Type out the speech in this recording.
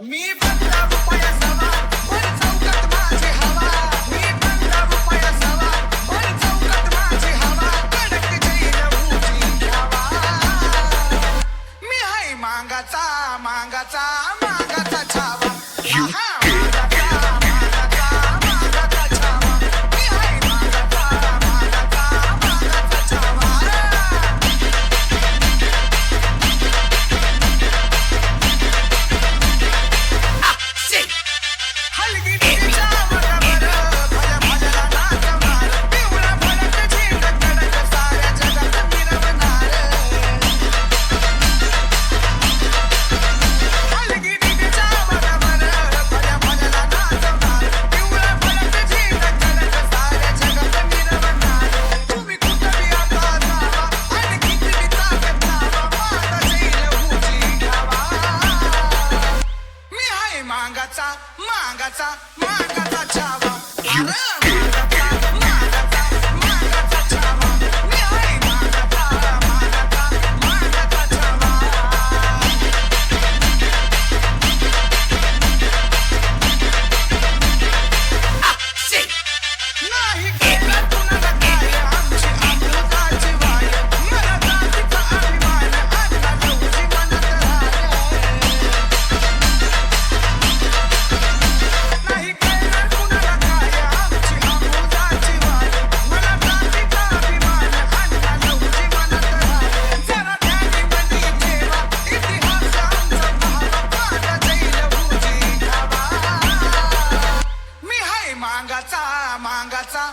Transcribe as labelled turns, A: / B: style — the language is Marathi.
A: मी बंदा रुपया सवा वर चौकात माझी हवा. मी बंदा रुपया सवा वर चौकात माझी हवा. कडक जैन भुजी हवा. मी हाय मांगाचा मांगाचा मांगाचा छावा. आहा, मांगाचा मांगाचा मांगाचा छावा. मी हाय मांगाचा मांगाचा मांगाचा छावा. हलगीच्या वरावर भल्या भल्याला नाच मार. पिवळा भडक झेंड कडक साऱ्या जगात मिरवणार. हलगीच्या वरावर भल्या भल्याला नाच मार. पिवळा भडक झेंड कडक साऱ्या जगात मिरवणार. तुम्ही कुठं बी आता जावा आणि किती बी ताकद लावा. माझा जैन भुजी खावा. मी हाय मांगाचा मांगाचा मांगाचा छावा. अरे मांगाचा मांगाचा मांगाचा छावा. मी हाय मांगाचा मांगाचा मांगाचा छावा. नाही केलं कुणाला काय आमची अमृताची वाय. मला जातीचा अभिमान अण्णा लवजी मनात राहिला. नाही कळणार कुणाला काय आमची अमृताची वाय. मला जातीचा अभिमान अण्णा लवजी मनात राहिला. जरा ध्यानीमध्ये ठेवा इतिहास आमचा पहावा. माझा जैन भुजी खावा. मी हाय मांगाचा मांगाचा